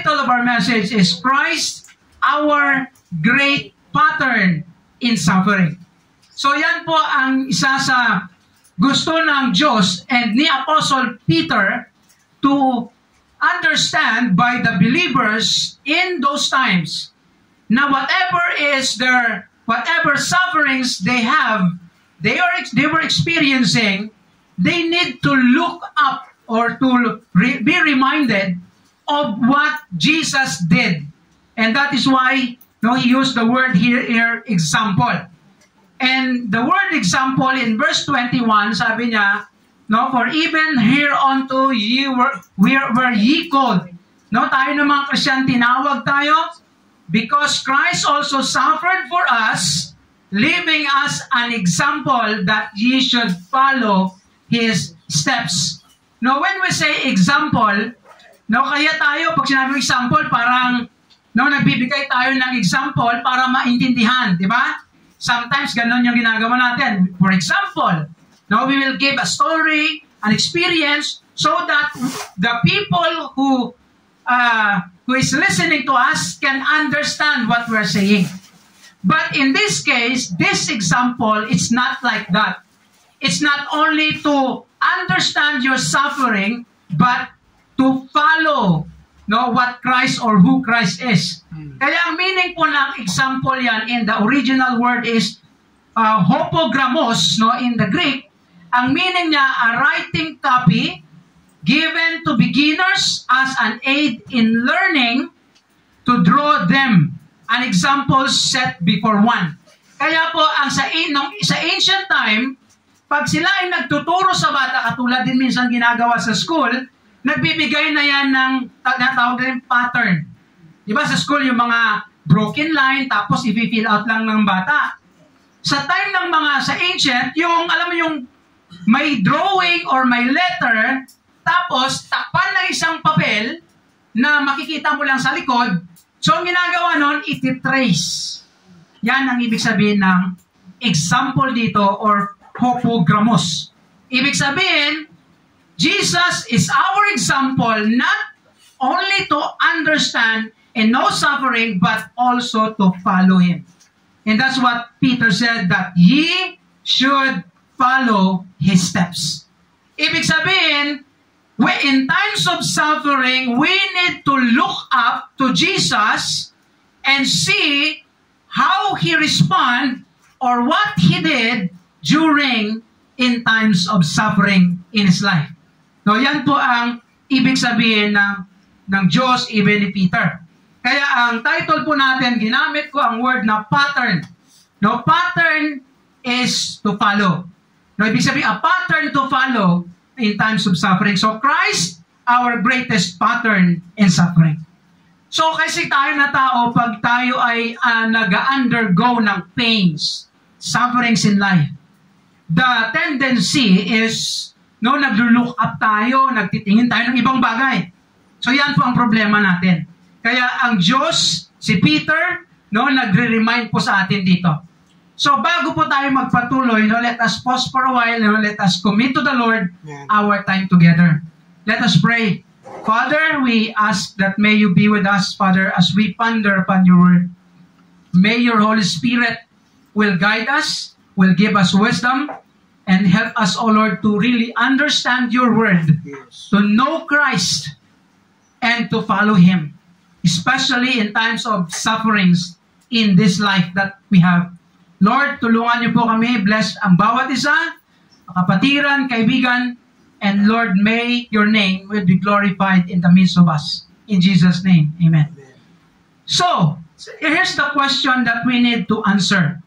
title of our message is Christ, our great pattern in suffering. So yan po ang isa sa gusto ng Diyos and ni Apostle Peter to understand by the believers in those times na whatever sufferings they have, they were experiencing, they need to look up or to be reminded of what Jesus did. And that is why he used the word here, example. And the word example in verse 21, sabi niya, for even hereunto were ye called. Tayo ng mga Christian, tinawag tayo because Christ also suffered for us, leaving us an example that ye should follow His steps. When we say example, kaya tayo, pag sinabi example, parang nagbibigay tayo ng example para maintindihan, di ba? Sometimes ganun yung ginagawa natin. For example, we will give a story, an experience, so that the people who is listening to us can understand what we're saying. But in this case, this example, it's not like that. It's not only to understand your suffering, but to follow what Christ or who Christ is. Kaya ang meaning po ng example yan in the original word is hopogramos, in the Greek. Ang meaning niya, a writing copy given to beginners as an aid in learning to draw them an example set before one. Kaya po, sa ancient time, pag sila ay nagtuturo sa bata, katulad din minsan ginagawa sa school, nagbibigay na yan ng natawag din pattern. Diba sa school yung mga broken line, tapos i-fill out lang ng bata. Sa time ng sa ancient, alam mo yung may drawing or may letter, tapos takpan ng isang papel na makikita mo lang sa likod. So ang ginagawa nun, iti-trace. Yan ang ibig sabihin ng example dito or hopogramos. Ibig sabihin, Jesus is our example not only to understand and know suffering, but also to follow Him. And that's what Peter said, that ye should follow His steps. Ibig sabihin, in times of suffering, we need to look up to Jesus and see how He responded or what He did in times of suffering in His life. So yan po ang ibig sabihin ng Diyos, even ni Peter. Kaya ang title po natin, ginamit ko ang word na pattern. Pattern is to follow. Ibig sabihin, a pattern to follow in times of suffering. So Christ, our greatest pattern in suffering. So kasi tayo na tao, pag tayo ay nag-undergo ng pains, sufferings in life, the tendency is naglo-look up tayo, nagtitingin tayo ng ibang bagay. So yan po ang problema natin. Kaya ang Diyos, si Peter, nagre-remind po sa atin dito. So bago po tayo magpatuloy, let us pause for a while, let us commit to the Lord our time together. Let us pray. Father, we ask that may you be with us, Father, as we ponder upon your word. May your Holy Spirit will guide us, will give us wisdom, and help us, O Lord, to really understand your word, to know Christ, and to follow Him, especially in times of sufferings in this life that we have. Lord, tulungan niyo po kami, bless ang bawat isa, kapatiran, kaibigan, and Lord, may your name will be glorified in the midst of us. In Jesus' name, amen. So, here's the question that we need to answer.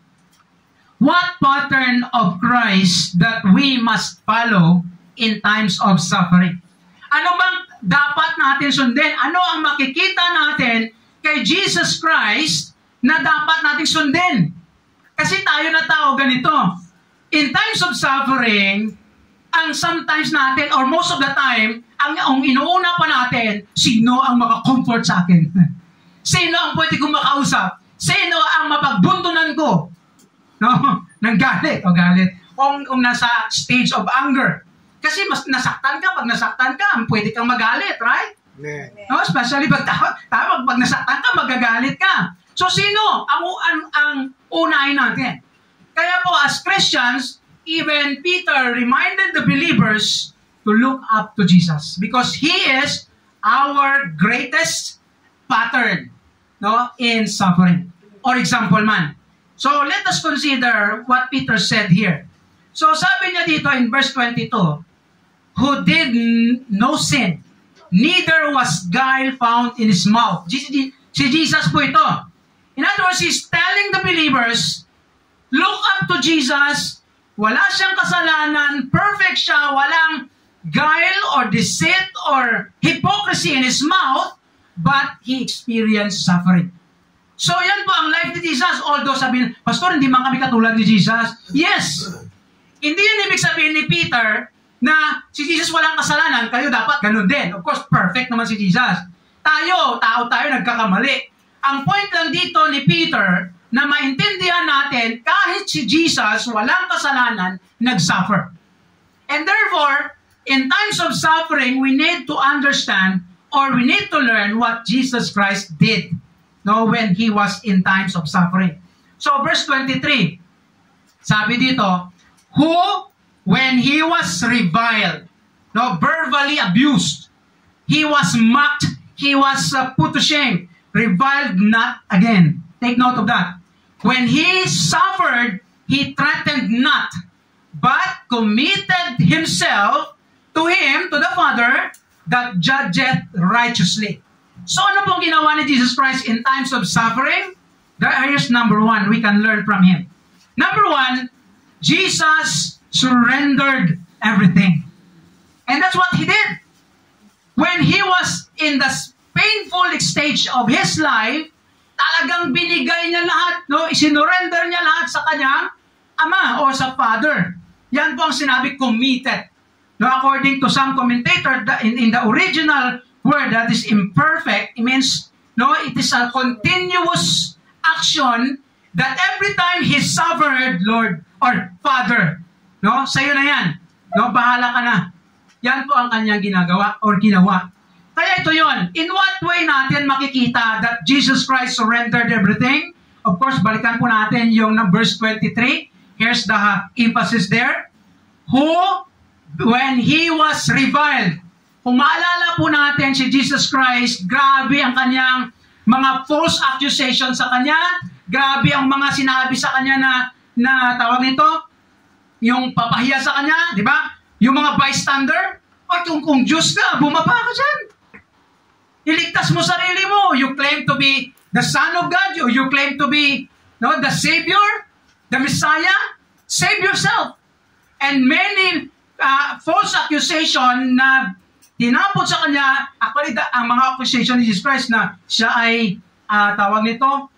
What pattern of Christ that we must follow in times of suffering? Ano bang dapat natin sundin? Ano ang makikita natin kay Jesus Christ na dapat natin sundin? Kasi tayo na tao ganito. In times of suffering, ang sometimes natin, or most of the time, ang inuuna pa natin, sino ang makakomfort sa akin? Sino ang pwede kong makausap? Sino ang mapagbuntunan ko? Ng galit o galit. Kung nasa stage of anger. Kasi mas nasaktan ka, pag nasaktan ka, pwede kang magalit, right? No? Especially pag nasaktan ka, magagalit ka. So sino ang unahin natin? Kaya po as Christians, even Peter reminded the believers to look up to Jesus because He is our greatest pattern, no, in suffering or example man. So let us consider what Peter said here. So sabi niya dito in verse 22, who did no sin, neither was guile found in his mouth. Si Jesus po ito. In other words, He's telling the believers, look up to Jesus. Wala siyang kasalanan, perfect siya, walang guile or deceit or hypocrisy in His mouth, but He experienced suffering. So yan po ang life ni Jesus. Although sabihin, Pastor, hindi man kami katulad ni Jesus. Yes. Hindi yun ibig sabihin ni Peter na si Jesus walang kasalanan, kayo dapat ganun din. Of course, perfect naman si Jesus. Tao tayo, nagkakamali. Ang point lang dito ni Peter na maintindihan natin kahit si Jesus walang kasalanan, nag-suffer. And therefore, in times of suffering, we need to understand or we need to learn what Jesus Christ did, no, when He was in times of suffering. So verse 23, sabi dito, who, when He was reviled, no, verbally abused, He was mocked, He was put to shame, reviled not again. Take note of that. When He suffered, He threatened not, but committed Himself to Him, to the Father, that judgeth righteously. So ano pong ginawa ni Jesus Christ in times of suffering? Here's number one, we can learn from Him. Number one, Jesus surrendered everything. And that's what He did. When He was in the painful stage of His life, talagang binigay niya lahat, no? Isinurrender niya lahat sa kanyang Ama o sa Father. Yan po ang sinabi, committed. No, according to some commentator, in the original word that is imperfect, it means, no, it is a continuous action that every time He suffered, Lord or Father, no, sa'yo na yan. No, bahala ka na. Yan po ang kanyang ginagawa or ginawa. Kaya ito yon. In what way natin makikita that Jesus Christ surrendered everything? Of course, balikan po natin yung verse 23. Here's the emphasis there. Who, when He was reviled, kung maalala po natin si Jesus Christ, grabe ang kanyang mga false accusations sa Kanya, grabe ang mga sinabi sa Kanya na tawag nito, yung papahiya sa Kanya, di ba? Yung mga bystander, o kung Diyos ka, bumaba ka dyan. Iligtas mo sarili mo. You claim to be the Son of God, you claim to be, no, the Savior, the Messiah, save yourself. And many false accusation na tinapot sa Kanya, actually, ang mga accusation ni Jesus Christ na siya ay, tawag nito,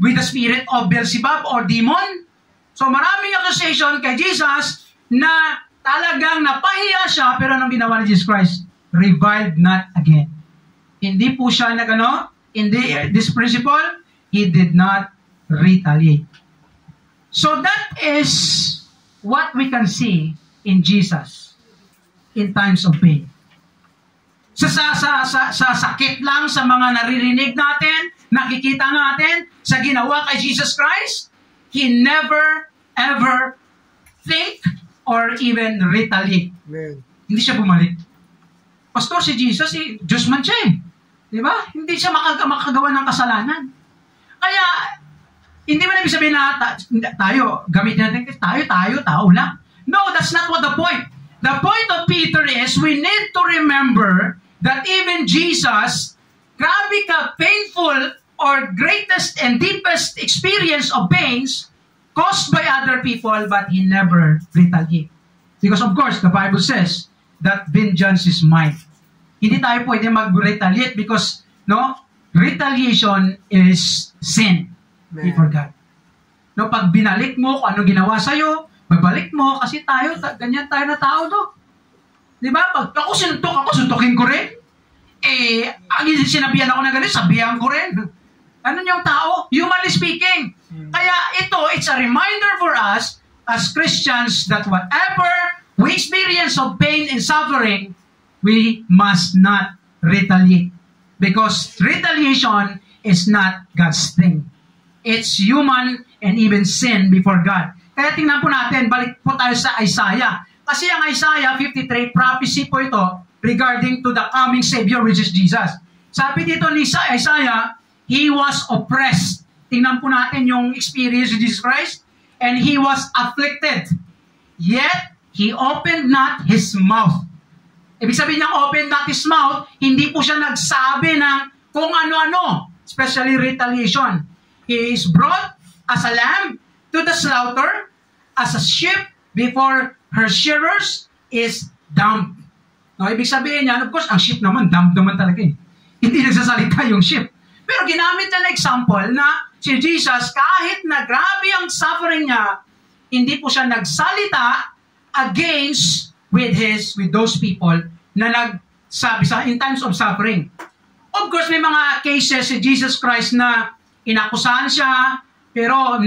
with the spirit of Beelzebub or demon. So maraming accusation kay Jesus na talagang napahiya siya, pero anong ginawa ni Jesus Christ? Reviled not again. Hindi po siya in this principle, He did not retaliate. So that is what we can see in Jesus in times of pain. Sa sakit lang, sa mga naririnig natin, nakikita natin, sa ginawa kay Jesus Christ, He never, ever think or even retaliate. Amen. Hindi siya bumalik. Pastor, si Jesus, Diyos man siya eh. Di ba? Hindi siya makagawa ng kasalanan. Kaya, hindi man ibig sabihin na tayo, gamitin natin, tao lang. No, that's not what the point. The point of Peter is, we need to remember that even Jesus, grabe ka, painful or greatest and deepest experience of pains caused by other people, but He never retaliated. Because of course, the Bible says that vengeance is mine. Hindi tayo pwede mag-retaliate because, no, retaliation is sin before God. No, pag binalik mo kung ano ginawa sa'yo, babalik mo kasi ganyan tayo na tao, no? Di ba? Pag ako suntukin ko rin. Ang sinabihan ako na ganun, sabihan ko rin. Ano yung tao? Humanly speaking. Kaya it's a reminder for us as Christians that whatever we experience of pain and suffering, we must not retaliate. Because retaliation is not God's thing. It's human and even sin before God. Kaya tingnan po natin, balik po tayo sa Isaiah. Kasi ang Isaiah 53, prophecy po ito regarding to the coming Savior, which is Jesus. Sabi dito ni Isaiah, He was oppressed. Tingnan po natin yung experience of Jesus Christ. And He was afflicted. Yet, He opened not His mouth. Ibig sabihin niya, opened not His mouth, hindi po siya nagsabi ng kung ano-ano, especially retaliation. He is brought as a lamb to the slaughter, as a sheep before her shearers is dumb. No, ibig sabihin niya, of course, ang sheep naman, dumb naman talaga eh. Hindi nagsasalita yung sheep. Pero ginamit niya na example na si Jesus, kahit na grabe ang suffering niya, hindi po siya nagsalita against with those people na nagsabi sa in times of suffering. Of course, may mga cases si Jesus Christ na inakusahan siya, pero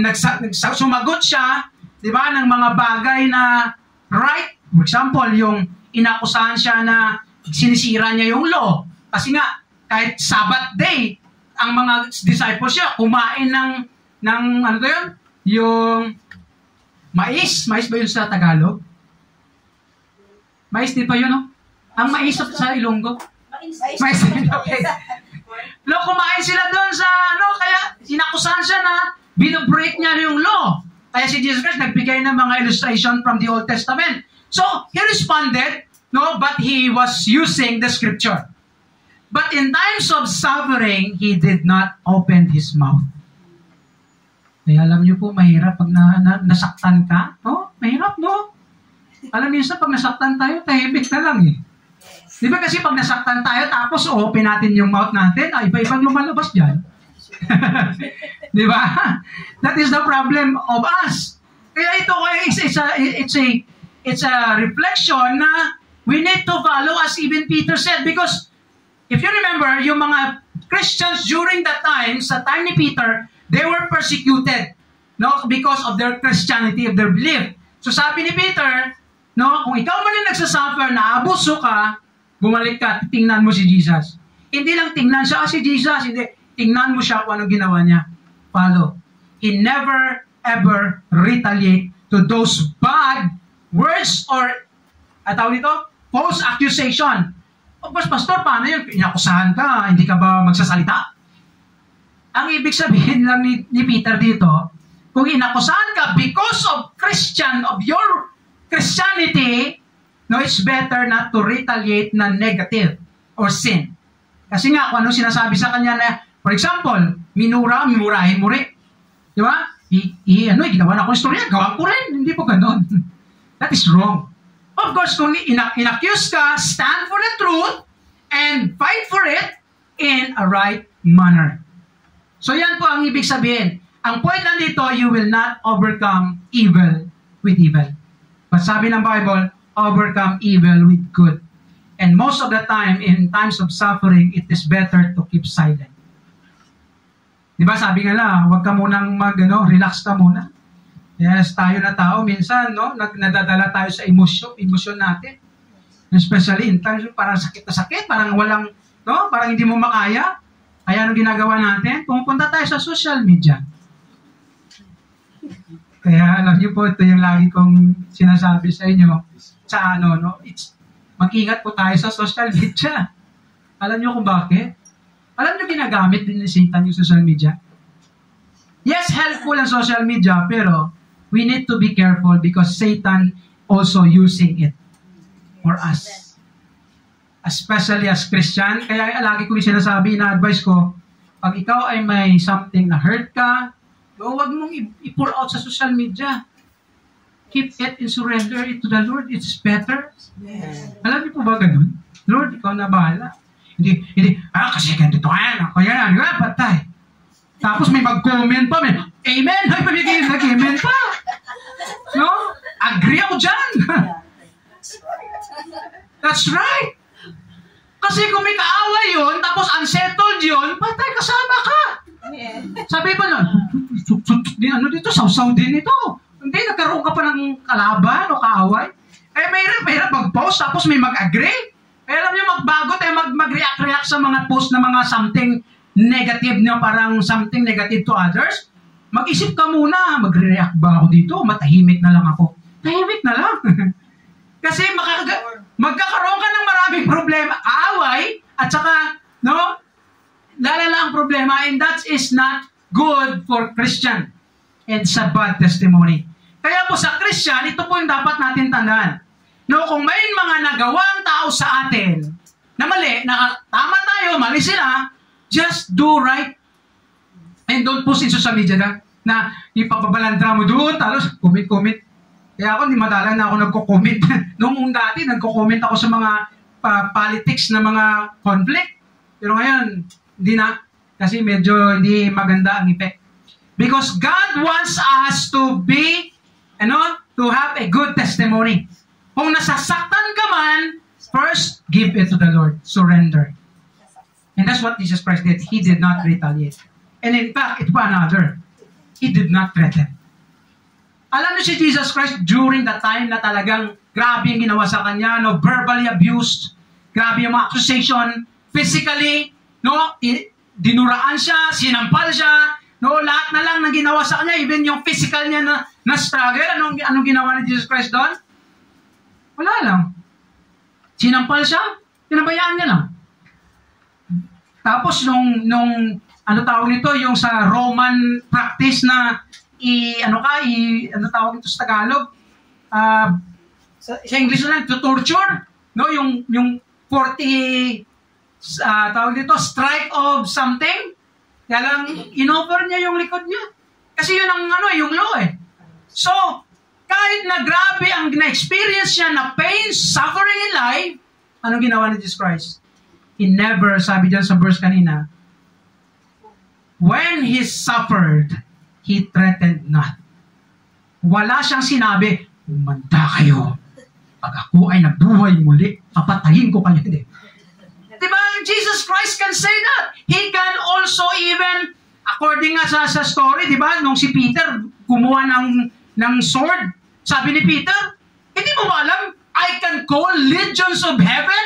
sumagot siya, di ba, ng mga bagay na right. For example, yung inakusahan siya na sinisira niya yung law. Kasi nga, kahit Sabbath day, ang mga disciples siya kumain ng ano to yun? Yung mais. Mais ba yun sa Tagalog? Mais din pa yun, no? Ang mais sa Ilonggo? Mais din, okay. No, kumain sila doon sa, kaya inakusahan siya na binobreak niya yung law. Kaya si Jesus Christ nagbigay ng mga illustration from the Old Testament. So, he responded, but he was using the scripture. But in times of suffering, he did not open his mouth. Kaya alam niyo po, mahirap pag nasaktan ka. No? Mahirap, no? Alam niyo pag nasaktan tayo, tahimik na lang eh. Di ba kasi pag nasaktan tayo, tapos open natin yung mouth natin, iba-ibang lumalabas dyan. Di ba? That is the problem of us. Kaya ito, it's a reflection na we need to follow as even Peter said. Because if you remember, yung mga Christians during that time, sa time ni Peter, they were persecuted, because of their Christianity, of their belief. So sabi ni Peter, kung ikaw man yung nagsasuffer, naabuso ka, bumalik ka, tingnan mo si Jesus. Hindi lang tingnan siya, si Jesus, hindi. Tingnan mo siya kung anong ginawa niya. Follow. He never, ever retaliate to those bad words or, false accusation. O, Pastor, paano yun? Inakusahan ka, hindi ka ba magsasalita? Ang ibig sabihin lang ni Peter dito, kung inakusahan ka because of your Christianity, it's better not to retaliate na negative or sin. Kasi nga, kung ano sinasabi sa kanya na, for example, minurahin mo rin. Di ba? Ginawa na akong istorya, gawa ko rin. Hindi po ganon. That is wrong. Of course, kung inaccuse ka, stand for the truth and fight for it in a right manner. So yan po ang ibig sabihin. Ang point lang dito, you will not overcome evil with evil. But sabi ng Bible, overcome evil with good. And most of the time, in times of suffering, it is better to keep silent. Diba sabi nga lang, huwag ka munang relax ka muna. Yes, tayo na tao, minsan, nadadala tayo sa emosyon natin. Especially in times, parang sakit na sakit, parang walang, parang hindi mo makaya. Kaya anong ginagawa natin? Pumupunta tayo sa social media. Kaya alam niyo po, ito yung lagi kong sinasabi sa inyo, mag-ingat po tayo sa social media. Alam niyo kung bakit? Alam niyo ginagamit din ni Satan yung social media? Yes, helpful ang social media, pero we need to be careful because Satan also using it for us. Especially as Christian. Kaya lagi ko sinasabi, na-advise ko, pag ikaw ay may something na hurt ka, huwag mong i-pour out sa social media. Keep it and surrender it to the Lord. It's better. Yeah. Alam niyo po ba ganun? Lord, ikaw na bahala. Hindi, kasi ganito ako yan, patay. Tapos may mag-comment pa, amen, ay pamigay nag-amen pa. Agree ako dyan. That's right. Kasi kung may kaaway yun, tapos unsettled yun, patay, kasama ka. Yeah. Sabi pa nun, dito, sausaw din ito. Hindi, nagkaroon ka pa ng kalaban o kaaway. Mahirap mag-post, tapos may mag-agree. Kaya alam nyo, magbago tayo, mag-react sa mga post na mga something negative nyo, parang something negative to others. Mag-isip ka muna, magre-react ba ako dito? Matahimik na lang ako. Tahimik na lang. Kasi magkakaroon ka ng maraming problema, aaway, at saka, no, lalala ang problema, and that is not good for Christian. It's a bad testimony. Kaya po sa Christian, ito po yung dapat natin tandaan. No, kung may mga nagawang tao sa atin na mali, na tama tayo, mali sila, just do right. And don't post in social media na ipapabalandra mo doon, talos comment. Kaya ako, hindi madalang na ako nagko-comment. Noong dati, nagko-comment ako sa mga politics na mga conflict. Pero ngayon, hindi na. Kasi medyo hindi maganda ang effect. Because God wants us to be, to have a good testimony. Kung nasasaktan ka man, first, give it to the Lord. Surrender. And that's what Jesus Christ did. He did not retaliate. And in fact, ito pa another. He did not threaten. Alam niyo si Jesus Christ during the time na talagang grabe yung ginawa sa kanya, no, verbally abused, grabe yung mga accusation, physically, no, dinuraan siya, sinampal siya, no, lahat na lang ng ginawa sa kanya, even yung physical niya na struggle, anong ginawa ni Jesus Christ doon? Wala lang. Sinampal siya, pinabayaan niya lang. Tapos nung ano tawag nito, yung sa Roman practice na ano tawag ito sa Tagalog? Sa English na lang, to torture, no, yung 40 tawag dito, strike of something. Kaya lang inoffer niya yung likod niya. Kasi yun ang yung law eh. So, kahit na grabe ang na-experience siya na pain, suffering in life, anong ginawa ni Jesus Christ? He never, sabi dyan sa verse kanina, when He suffered, He threatened not. Wala siyang sinabi, umanda kayo. Pag ako ay nabuhay muli, papatayin ko kayo. Hindi. Diba? Jesus Christ can say that. He can also even, according nga sa story, diba? Nung si Peter kumuha ng sword, sabi ni Peter, hindi mo ba alam, I can call legions of heaven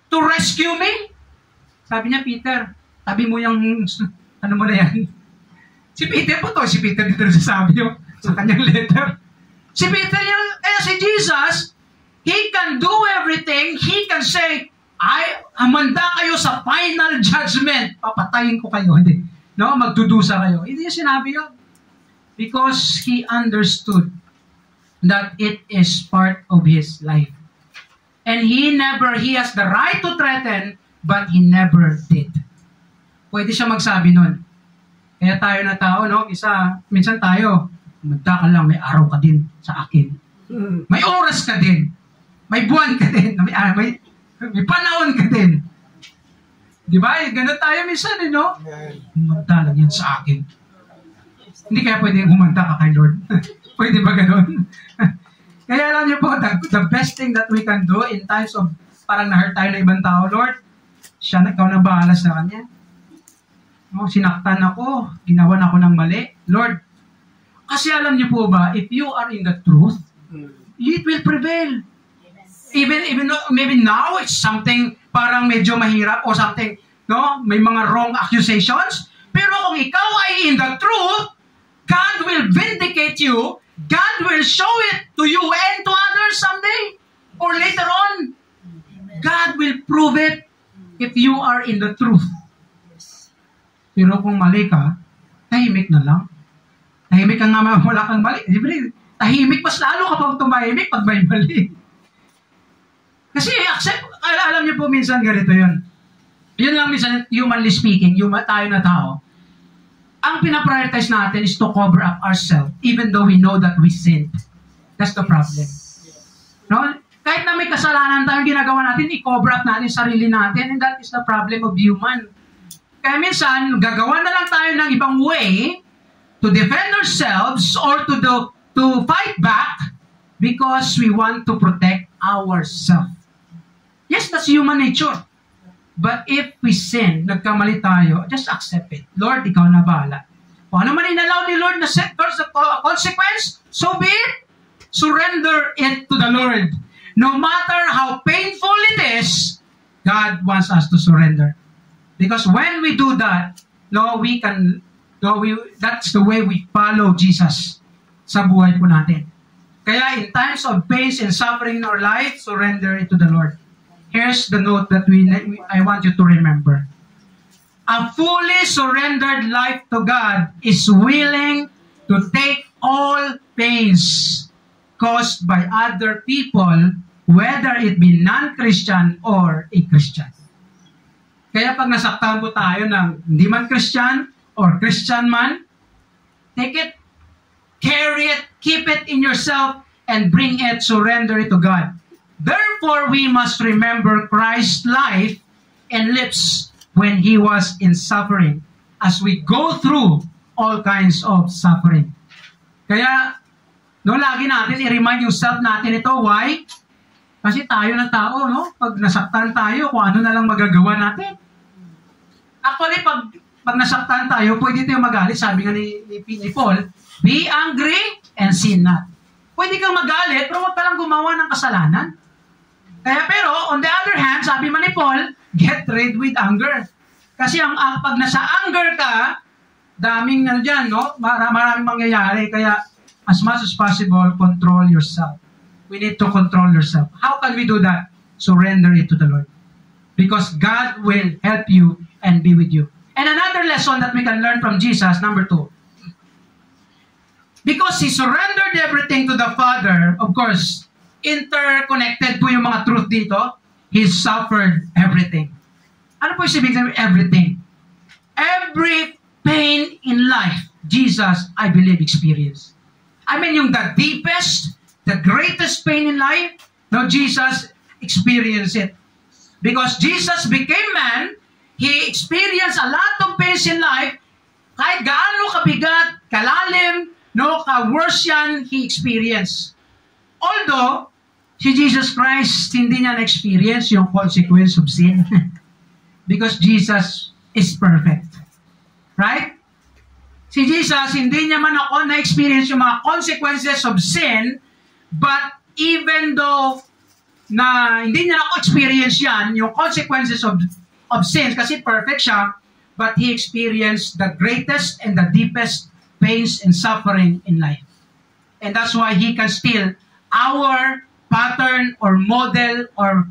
to rescue me? Sabi niya, Peter, sabi mo yung, ano mo na yan? Si Peter po to, si Peter dito sabi niyo sa kanyang letter. Si Peter yung, si Jesus, He can do everything. He can say, hamanda kayo sa final judgment. Papatayin ko kayo. Hindi. No, magdudusa kayo. Hindi niya sinabi yun. Because He understood that it is part of His life. And He has the right to threaten, but He never did. Pwede siya magsabi nun. Kaya tayo na tao, no? Minsan tayo, magta ka lang, may araw ka din sa akin. May oras ka din. May buwan ka din. May panahon ka din. Di ba? Ganun tayo minsan, no? Magta lang yan sa akin. Hindi kaya pwede humanta ka kay Lord. Pwede ba ganun? Kaya alam niyo po, the best thing that we can do in times of parang na-hurt tayo ng ibang tao, Lord, ikaw na bahala sa kanya. No, sinaktan ako, ginawan ako ng mali. Lord, kasi alam niyo po ba, if you are in the truth, it will prevail. Even though maybe now it's something parang medyo mahirap or something, no? May mga wrong accusations. Pero kung ikaw ay in the truth, God will vindicate you. God will show it to you and to others someday or later on. God will prove it if you are in the truth. Pero kung mali ka, tahimik na lang. Tahimik ka nga, wala kang mali. Tahimik mas lalo kapag tumahimik pag may mali. Kasi alam niyo po minsan ganito yun. Yun lang minsan, humanly speaking, tayo na tao, ang pinaprioritize natin is to cover up ourselves even though we know that we sinned. That's the problem. No? Kahit na may kasalanan tayong ginagawa natin, i-cover up natin sarili natin, and that is the problem of human. Kaya minsan, gagawa na lang tayo ng ibang way to defend ourselves or to fight back because we want to protect ourselves. Yes, that's human nature. But if we sin, nagkamali tayo, just accept it. Lord, ikaw na bahala. Kung ano man inalaw ni Lord na consequence, so be it. Surrender it to the Lord. no matter how painful it is, God wants us to surrender. Because when we do that, that's the way we follow Jesus sa buhay po natin. Kaya in times of pain and suffering in our life, surrender it to the Lord. Here's the note that I want you to remember. A fully surrendered life to God is willing to take all pains caused by other people, whether it be non-Christian or a Christian. Kaya pag nasaktan po tayo ng hindi man Christian or Christian man, take it, carry it, keep it in yourself, and bring it, surrender it to God. Therefore, we must remember Christ's life and lips when He was in suffering as we go through all kinds of suffering. Kaya, lagi natin i-remind yung self natin ito. Why? Kasi tayo ng tao, no? Pag nasaktan tayo, kung ano na lang magagawa natin. Actually, pag nasaktan tayo, pwede tayo magalit. Sabi nga ni Paul, be angry and sin not. Pwede kang magalit, pero huwag ka lang gumawa ng kasalanan. Kaya pero, on the other hand, sabi man ni Paul, get rid with anger. Kasi pag nasa anger ka, daming dyan, no? Maraming mangyayari. Kaya, as much as possible, control yourself. We need to control yourself. How can we do that? Surrender it to the Lord. Because God will help you and be with you. And another lesson that we can learn from Jesus, number 2. Because He surrendered everything to the Father, of course, interconnected po yung mga truth dito, He suffered everything. Ano po yung sabihin? Everything. Every pain in life, Jesus, I believe, experienced. I mean, yung the deepest, the greatest pain in life, no, Jesus experienced it. Because Jesus became man, He experienced a lot of pains in life, kahit gaano kabigat, kalalim, no, ka-worse yan, He experienced. Although, si Jesus Christ, hindi niya na-experience yung consequence of sin. Because Jesus is perfect. Right? Si Jesus, hindi niya man ako na-experience yung mga consequences of sin, but even though na hindi niya ako experience yan, yung consequences of sin, kasi perfect siya, but He experienced the greatest and the deepest pains and suffering in life. And that's why He can still our pattern or model or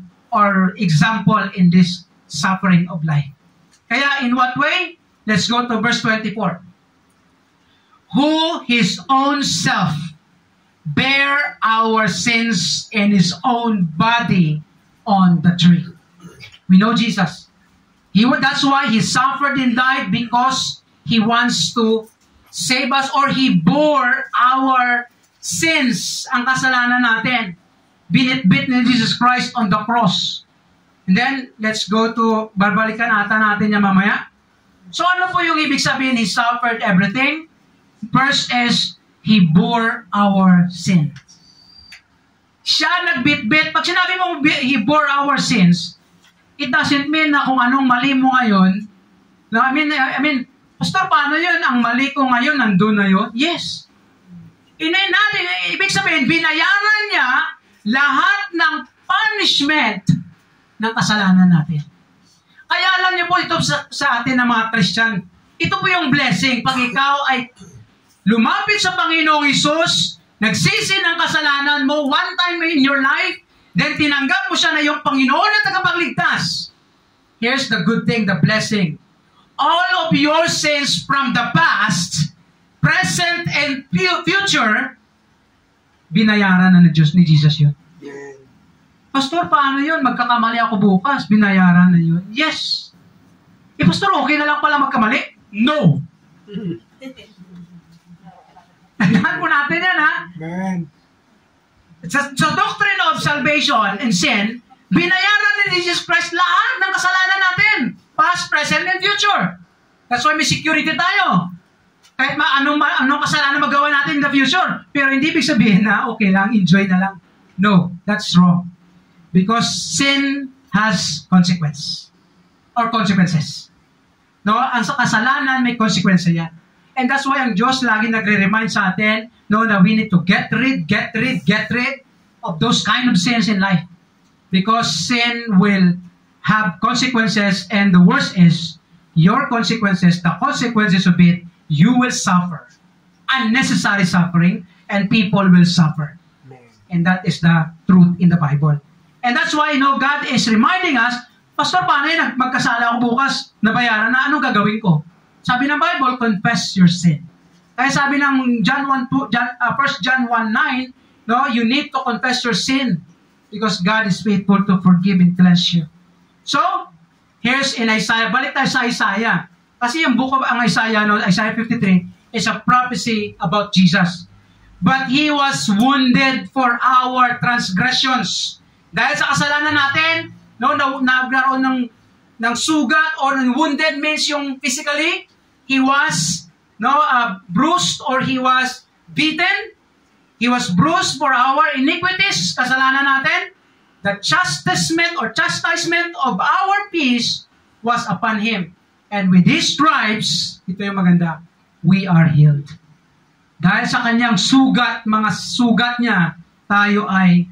example in this suffering of life. Kaya in what way? Let's go to verse 24. Who His own self bear our sins in His own body on the tree. We know Jesus. That's why He suffered and died, because He wants to save us, or He bore our sins, ang kasalanan natin. Binitbit ni Jesus Christ on the cross. And then, let's go to, babalikan natin yan mamaya. So ano po yung ibig sabihin, He suffered everything? First is, He bore our sins. Siya nagbitbit. Pag sinabi mong He bore our sins, it doesn't mean na kung anong mali mo ngayon. No, I mean, Pastor, paano yun? Ang mali ko ngayon, nandun na yun? Yes. Ibig sabihin, binayaran niya lahat ng punishment ng kasalanan natin. Kaya alam niyo po ito sa atin na mga Christian, ito po yung blessing. Pag ikaw ay lumapit sa Panginoong Hesus, nagsisi ng kasalanan mo one time in your life, then tinanggap mo siya na yung Panginoon at tagapagligtas. Here's the good thing, the blessing. All of your sins from the past, present, and future, binayaran na ng Diyos, ni Jesus yun. Pastor, paano yun? Magkakamali ako bukas, binayaran na yun. Yes. Pastor, okay na lang pala magkamali? No. Tandaan po natin yan, ha? Amen. Sa doctrine of salvation and sin, binayaran ni Jesus Christ lahat ng kasalanan natin. Past, present, and future. That's why may security tayo. Kahit anong kasalanan magawa natin in the future. Pero hindi ibig sabihin na okay lang, enjoy na lang. No, that's wrong. Because sin has consequences. No, ang sa kasalanan may consequence yan. And that's why ang Diyos lagi nagre-remind sa atin, no, na we need to get rid. of those kind of sins in life. Because sin will have consequences, and the worst is, your consequences, the consequences of it, you will suffer. Unnecessary suffering, and people will suffer. And that is the truth in the Bible. And that's why, God is reminding us, Pastor, paano yun? Magkasala ako bukas, nabayaran na, anong gagawin ko? Sabi ng Bible, confess your sin. Kaya sabi ng 1 John 1:9, you need to confess your sin because God is faithful to forgive and cleanse you. So, here's in Isaiah. Balik tayo sa Isaiah. Kasi yung book of Isaiah, Isaiah 53, is a prophecy about Jesus. But He was wounded for our transgressions. Dahil sa kasalanan natin, nagkaroon ng sugat or wounded means yung physically, He was bruised or He was beaten. He was bruised for our iniquities, kasalanan natin. The chastisement of our peace was upon Him. And with His stripes, ito yung maganda, we are healed. Dahil sa kanyang sugat, mga sugat niya, tayo ay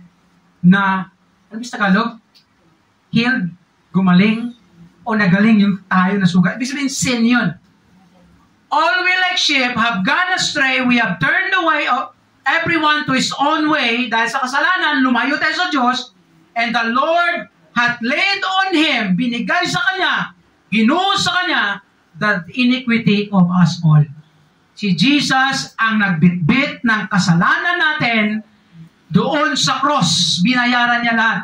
ano sa Tagalog? Healed, gumaling, o nagaling yung tayo na sugat. Ibig sabihin, sin yun. All we like sheep have gone astray, we have turned away everyone to his own way, dahil sa kasalanan, lumayo tayo sa Diyos, and the Lord hath laid on Him, binigay sa Kanya, ginuhos sa Kanya, the iniquity of us all. Si Jesus ang nagbitbit ng kasalanan natin doon sa cross. Binayaran niya lahat.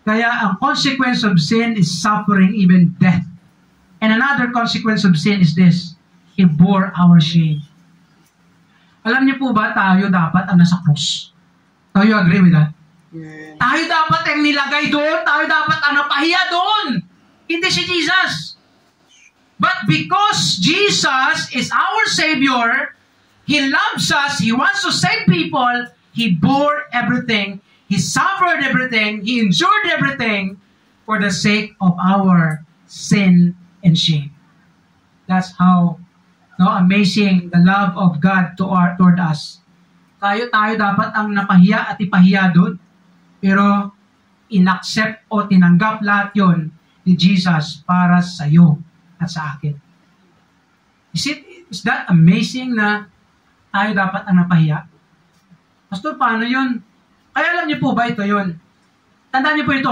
Kaya ang consequence of sin is suffering, even death. And another consequence of sin is this: He bore our shame. Alam niyo po ba, tayo dapat ang nasa cross? Tayo agree with that? Yeah. Tayo dapat ang nilagay doon. Tayo dapat ang napahiya doon. Hindi si Jesus. But because Jesus is our Savior, He loves us, He wants to save people, He bore everything, He suffered everything, He endured everything for the sake of our sin and shame. That's how amazing the love of God toward us. Tayo dapat ang napahiya at ipahiya doon. Pero inaccept o tinanggap lahat yon ni Jesus para sa iyo at sa akin. Is that amazing na tayo dapat ang napahiya? Pastor, paano yun? Kaya alam niyo po ba ito yun? Tandaan niyo po ito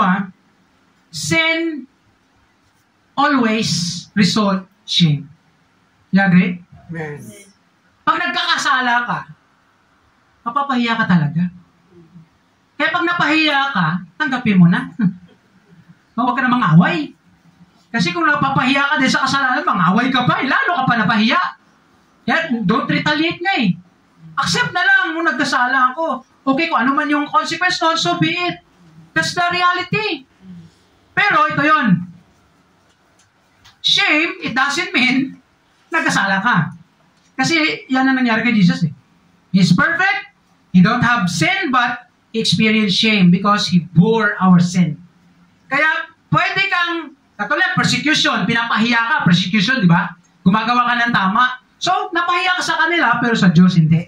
Sin always result shame. You agree? Amen. Pag nagkakasala ka, mapapahiya ka talaga. Kaya pag napahiya ka, tanggapin mo na. Huwag ka na mangaway. Kasi kung napapahiya ka din sa kasalanan, mangaway ka pa, lalo ka pa napahiya. Kaya don't retaliate nga Accept na lang kung nagkasala ako. Okay, kung ano man yung consequence noon, so be it. That's the reality. Pero ito yon. Shame, it doesn't mean nagkasala ka. Kasi yan ang nangyari kay Jesus He's perfect. He don't have sin, but He experienced shame because He bore our sin. Kaya pwede kang, katulad, persecution, pinapahiya ka, persecution, di ba? Gumagawa ka ng tama. So, napahiya ka sa kanila, pero sa Diyos hindi.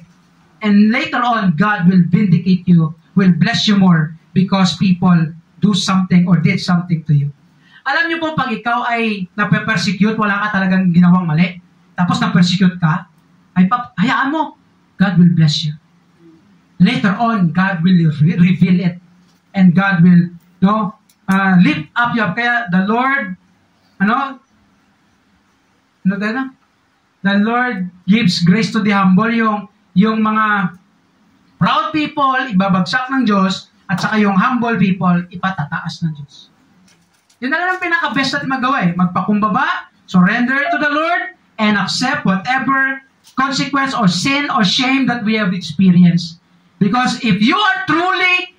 And later on, God will vindicate you, will bless you more because people do something or did something to you. Alam niyo po, pag ikaw ay nape-persecute, wala ka talagang ginawang mali, tapos na-persecute ka, ay hayaan mo, God will bless you. Later on, God will reveal it. And God will, lift up you. Kaya the Lord, the Lord gives grace to the humble. Yung mga proud people, ibabagsak ng Diyos, at saka yung humble people, ipatataas ng Diyos. Yun na lang ang pinaka-best natin magawa Magpakumbaba, surrender to the Lord, and accept whatever consequence or sin or shame that we have experienced. Because if you are truly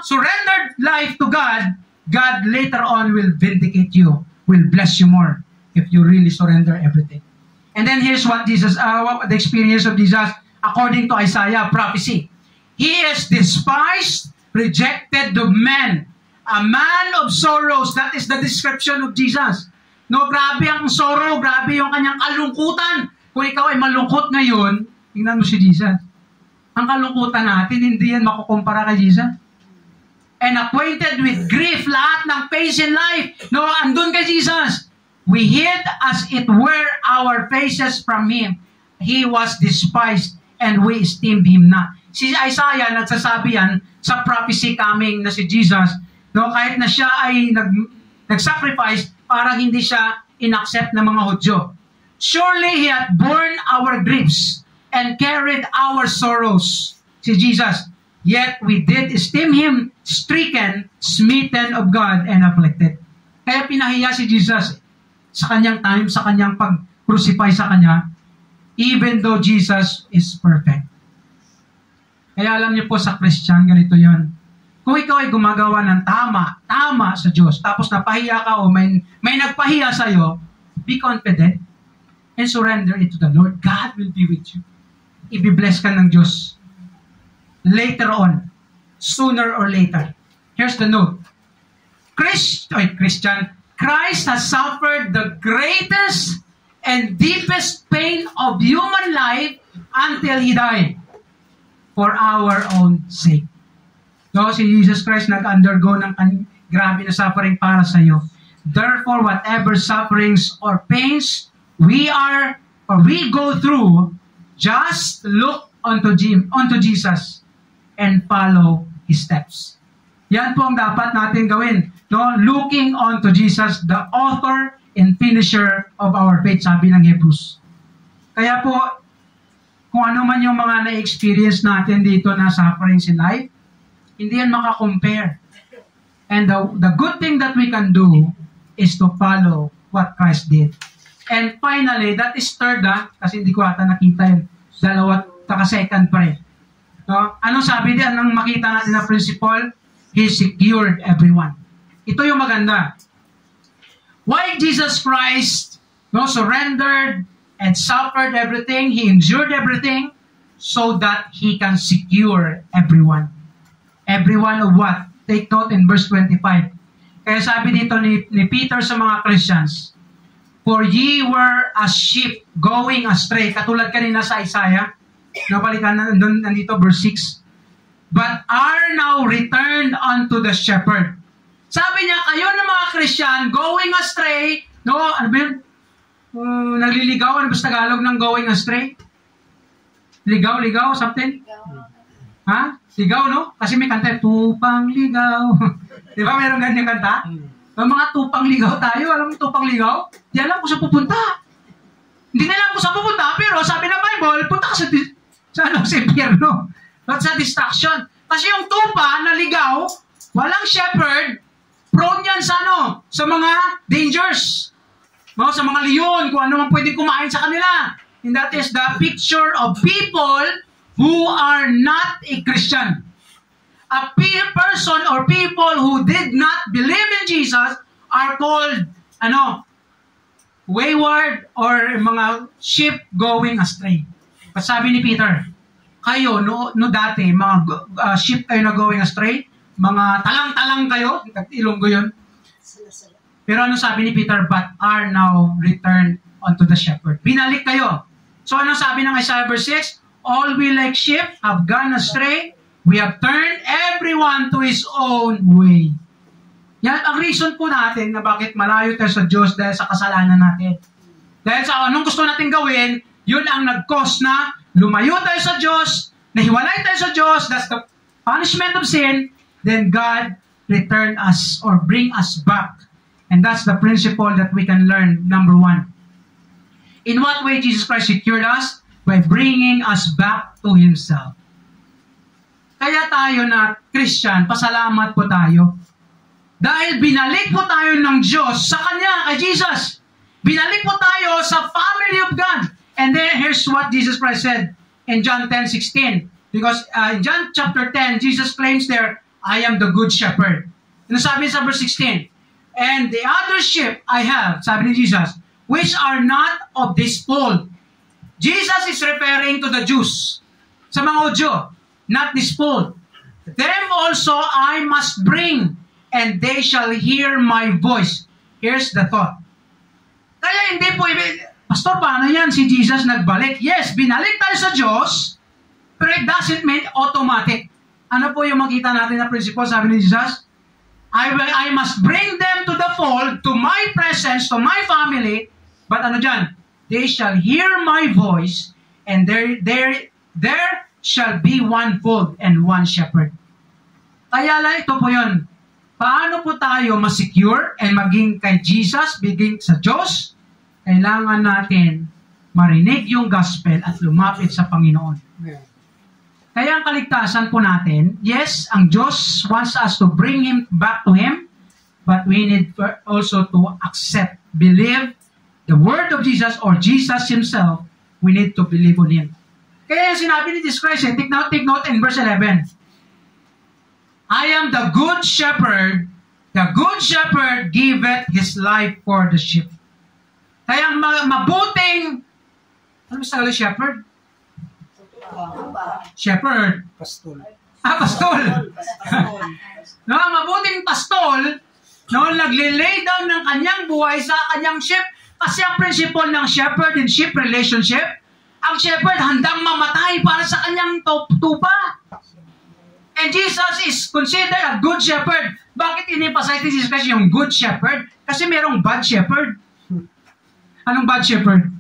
surrendered life to God, God later on will vindicate you, will bless you more if you really surrender everything. And then here's what the experience of Jesus according to Isaiah prophecy. He is despised, rejected of men, a man of sorrows. That is the description of Jesus. Grabe ang sorrow, grabe yung kanyang kalungkutan. Kung ikaw ay malungkot ngayon, tingnan mo si Jesus. Ang kalungkutan natin, hindi yan makukumpara kay Jesus. And acquainted with grief, lahat ng pains in life, no, andun kay Jesus. We hid as it were our faces from Him. He was despised and we esteemed Him not. Si Isaiah, nagsasabi yan sa prophecy coming na si Jesus, no, kahit na siya ay nag-sacrifice, parang hindi siya inaccept ng mga Hudyo. Surely He had borne our griefs and carried our sorrows. Si Jesus. Yet we did esteem Him stricken, smitten of God, and afflicted. Kaya pinahiya si Jesus sa kanyang time, sa kanyang pag-crucify sa kanya, even though Jesus is perfect. Kaya alam niyo po sa Christian, ganito yon. Kung ikaw ay gumagawa ng tama sa Diyos, tapos napahiya ka o may nagpahiya sa iyo, be confident and surrender it to the Lord. God will be with you. Ibibless ka ng Diyos. Later on, sooner or later. Here's the note. Christian, Christ has suffered the greatest and deepest pain of human life until He died for our own sake. So, si Jesus Christ nag-undergo ng grabe na suffering para sa iyo. Therefore, whatever sufferings or pains we go through, just look unto Jesus and follow His steps. Yan po ang dapat natin gawin. No? Looking unto Jesus, the author and finisher of our faith, sabi ng Hebrews. Kaya po, kung ano man yung mga na-experience natin dito na sufferings in life, hindi yan makakompare. And the good thing that we can do is to follow what Christ did. And finally, that is third, kasi hindi ko ata nakita yun. Dalawa, taka-second pa rin. No? Anong sabi din, anong makita natin na principle? He secured everyone. Ito yung maganda. Why Jesus Christ surrendered and suffered everything, He endured everything, so that He can secure everyone. Everyone of what? Take note in verse 25. Kaya sabi dito ni Peter sa mga Christians, for ye were as sheep going astray. Katulad kanina sa Isaiah, nabalikan na nandito verse 6. But are now returned unto the shepherd. Sabi niya, kayo na mga Christian, going astray, no? Ano ba yun? Nagliligaw, ano ba sa Tagalog ng going astray? Ligaw, something? Ha? Ligaw, no? Kasi may kanta, tupang ligaw. Di ba mayroong ganyan kanta? May mga tupang ligaw tayo. Alam mo tupang ligaw? Di alam kung saan pupunta. Hindi na alam kung saan pupunta, pero sabi ng Bible, punta ka sa impyerno. Not sa distraction. Kasi yung tupa na ligaw, walang shepherd, prone yan sa sa mga dangers. No? Sa mga leon, kung ano man pwedeng kumain sa kanila. And that is the picture of people who are not a Christian. A person or people who did not believe in Jesus are called, wayward or mga sheep going astray. But sabi ni Peter, kayo, no dati, mga sheep kayo na going astray, mga talang-talang kayo, Ilonggo yun. Pero ano sabi ni Peter, but are now returned unto the shepherd. Binalik kayo. So ano sabi ng Isaiah verse 6? All we like sheep have gone astray. We have turned everyone to his own way. Yan ang reason po natin na bakit malayo tayo sa Diyos dahil sa kasalanan natin. Dahil sa anong gusto natin gawin, yun ang nag-cause na lumayo tayo sa Diyos, nahiwalay tayo sa Diyos, that's the punishment of sin, then God return us or bring us back. And that's the principle that we can learn, number one. In what way Jesus Christ secured us? By bringing us back to Himself. Kaya tayo na Christian, pasalamat po tayo. Dahil binalik po tayo ng Diyos sa Kanya, kay Jesus. Binalik po tayo sa family of God. And then here's what Jesus Christ said in John 10:16. Because in John chapter 10, Jesus claims there, I am the good shepherd. Ano sabi sa verse 16? And the other sheep I have, sabi ni Jesus, which are not of this fold. Jesus is referring to the Jews. Sa mga Hudyo, not this fold. Them also I must bring, and they shall hear my voice. Here's the thought. Kaya hindi po, Pastor, paano yan? Si Jesus nagbalik. Yes, binalik tayo sa Diyos, Pero it doesn't mean automatic. Ano po yung makita natin na principle, sabi ni Jesus? I must bring them to the fold, to my presence, to my family. But ano dyan? They shall hear my voice, and there shall be one fold and one shepherd. Kaya lang ito po yun. Paano po tayo masecure and maging kay Jesus, biging sa Diyos? Kailangan natin marinig yung gospel at lumapit sa Panginoon. Kaya ang kaligtasan po natin, yes, ang Diyos wants us to bring Him back to Him, but we need also to accept, believe the word of Jesus or Jesus Himself. We need to believe on Him. Kaya sinabi ni Jesus Christ, take note in verse 11. I am the good shepherd. The good shepherd giveth his life for the sheep. Kaya ang mabuting, ano ba sa shepherd? Shepherd. Pastol. Pastol. No, ang mabuting pastol, no, naglilay down ng kanyang buhay sa kanyang sheep. Kasi ang principle ng shepherd and sheep relationship, ang shepherd handang mamatay para sa kanyang tupa. And Jesus is considered a good shepherd. Bakit in-emphasize ni Jesus Christ yung good shepherd? Kasi merong bad shepherd. Anong bad shepherd?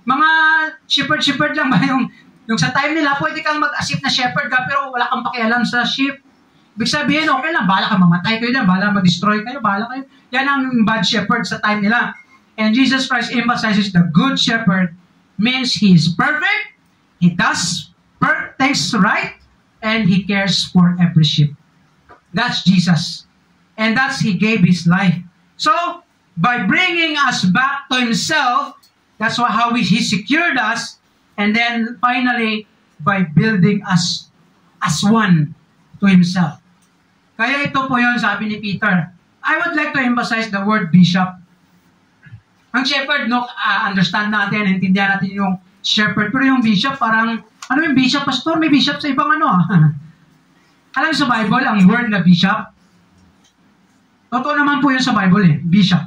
Mga shepherd lang ba yung sa time nila, pwede kang mag-asip na shepherd ka, pero wala kang pakialam sa sheep. Ibig sabihin, okay lang, bahala ka mamatay kayo na, bahala mag-destroy kayo, bahala kayo. Yan ang bad shepherd sa time nila. And Jesus Christ emphasizes the good shepherd means He is perfect, He does things right, and He cares for every sheep. That's Jesus. And that's He gave His life. So, by bringing us back to Himself, that's how He secured us. And then, finally, by building us as one to Himself. Kaya ito po yun, sabi ni Peter. I would like to emphasize the word bishop. Ang shepherd, no, understand natin, intindihan natin yung shepherd. Pero yung bishop, parang, ano yung bishop? Pastor, may bishop sa ibang ano. Alam sa Bible, ang word na bishop, totoo naman po yun sa Bible bishop.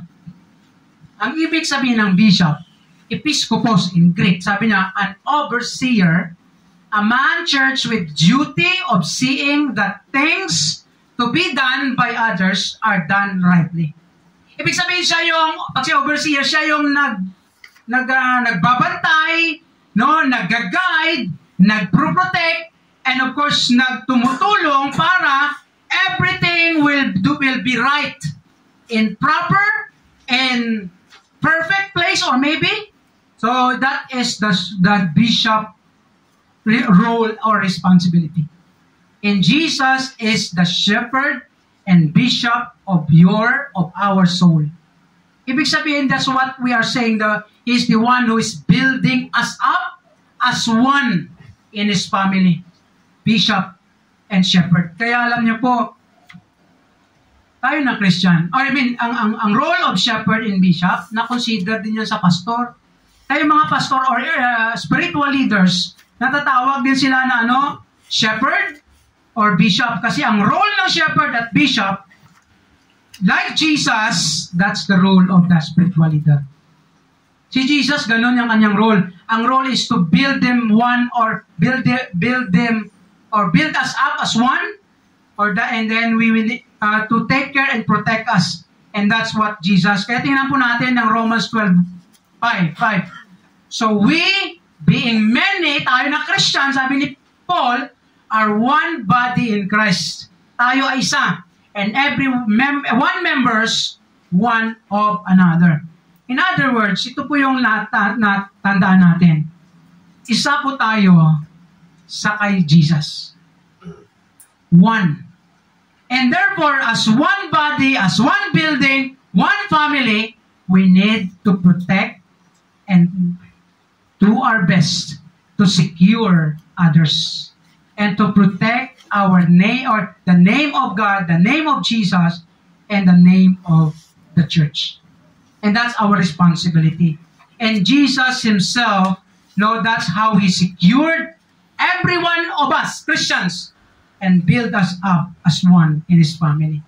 Ang ibig sabihin ng bishop, episkopos in Greek, sabi niya, an overseer, a man charged with duty of seeing that things to be done by others are done rightly. Ibig sabihin siya yung, pag si overseer, siya yung nagbabantay, no, nag-guide, nag-protect, and of course, nagtumutulong para everything will be right in proper and perfect place, or maybe. So that is the bishop role or responsibility. And Jesus is the shepherd and bishop of our soul. Ibig sabihin, that's what we are saying. He is the one who is building us up as one in His family. Bishop and shepherd. Kaya alam niyo po, tayo na Christian, or I mean, ang role of shepherd and bishop, na-consider din yan sa pastor. Tayo mga pastor or spiritual leaders, natatawag din sila na shepherd or bishop. Kasi ang role ng shepherd at bishop, like Jesus, that's the role of the spiritual leader. Si Jesus, ganun yung kanyang role. Ang role is to build them one or build us up as one, and then we will to take care and protect us. And that's what Jesus. Kaya tingnan po natin ng Romans 12:5. So we, being many, tayo na Christian, sabi ni Paul, are one body in Christ. Tayo ay isa. And one members, one of another. In other words, ito po yung natandaan natin. Isa po tayo sa kay Jesus. One. And therefore, as one body, as one building, one family, we need to protect and do our best to secure others and to protect our name, or the name of God, the name of Jesus, and the name of the church. And that's our responsibility. And Jesus Himself, that's how He secured every one of us, Christians, and build us up as one in His family.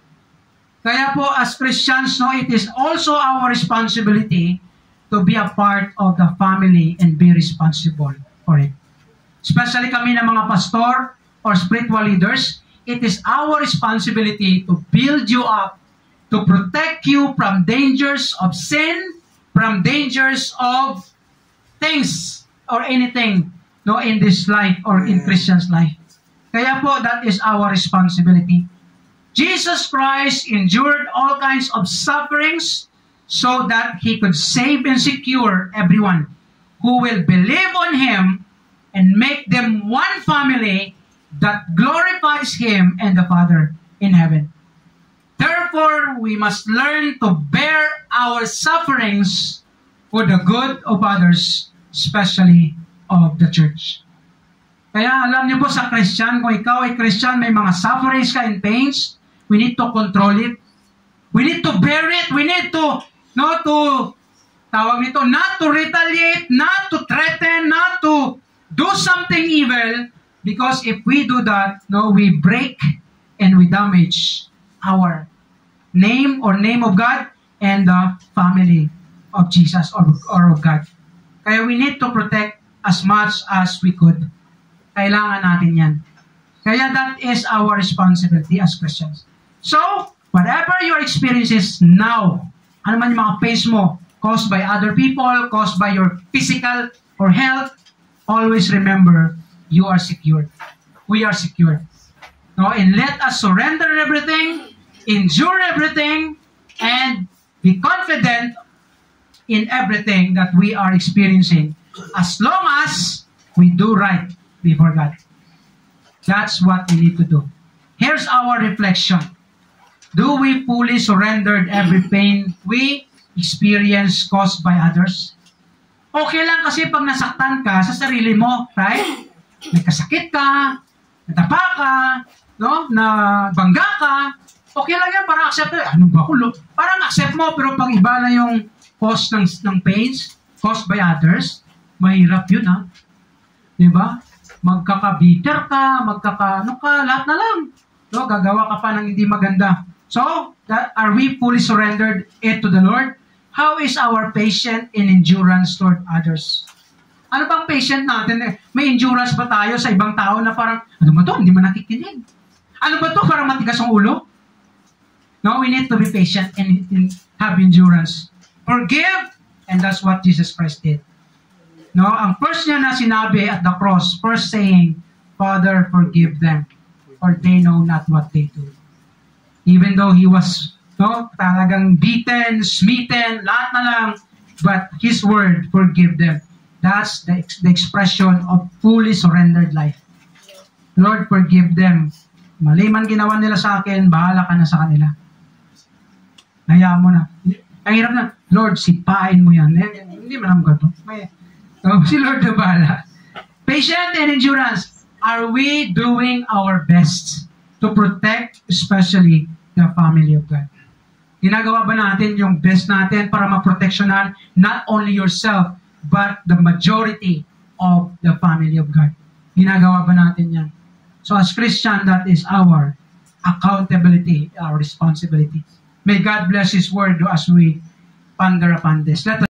Kaya po, as Christians, it is also our responsibility to be a part of the family and be responsible for it. especially kami na mga pastor or spiritual leaders, it is our responsibility to build you up, to protect you from dangers of sin, from dangers of things or anything in this life or in Christian's life. Kaya po, that is our responsibility. Jesus Christ endured all kinds of sufferings so that He could save and secure everyone who will believe on Him and make them one family that glorifies Him and the Father in heaven. Therefore, we must learn to bear our sufferings for the good of others, especially of the church. Kaya alam niyo po sa Christian, kung ikaw ay Christian, may mga sufferings ka and pains, we need to control it. We need to bear it. We need to, not to retaliate, not to threaten, not to do something evil, because if we do that, we break and we damage our name or name of God and the family of Jesus or of God. Kaya we need to protect as much as we could. Kailangan natin yan. Kaya that is our responsibility as Christians. So, whatever your experiences now, ano man yung mga pains mo, caused by other people, caused by your physical or health, always remember, you are secured. We are secured. And let us surrender everything, endure everything, and be confident in everything that we are experiencing, as long as we do right before God. That's what we need to do. Here's our reflection. Do we fully surrender every pain we experience caused by others? Okay lang kasi pag nasaktan ka sa sarili mo, right? Nagkasakit ka, natapa ka, nabangga ka, okay lang yan, parang accept mo. Ano ba kulo? Parang accept mo, pero pag iba na yung cause ng pains caused by others, mahirap yun, ha? Diba? Magkaka-bitter ka, lahat na lang. Gagawa ka pa ng hindi maganda. So, are we fully surrendered it to the Lord? How is our patience and endurance toward others? Ano bang patient natin? May endurance ba tayo sa ibang tao na parang, ano ba to? Hindi man nakikinig. Ano ba to? Parang matigas ang ulo? No, we need to be patient and have endurance. Forgive, and that's what Jesus Christ did. No, ang first niya na sinabi at the cross, first saying, Father, forgive them, for they know not what they do. Even though He was talagang beaten, smitten, lahat na lang, but His word, forgive them. That's the expression of fully surrendered life. Lord, forgive them. Mali man ginawa nila sa akin, bahala ka na sa kanila. Hayaan mo na. Ang hirap na, Lord, sipain mo yan. Hindi man ang gato. Si Lord na bahala. Patience and endurance. Are we doing our best to protect especially the family of God? Ginagawa ba natin yung best natin para maproteksyonan not only yourself, but the majority of the family of God? Ginagawa ba natin yan? So as Christian, that is our accountability, our responsibility. May God bless His word as we ponder upon this. Let us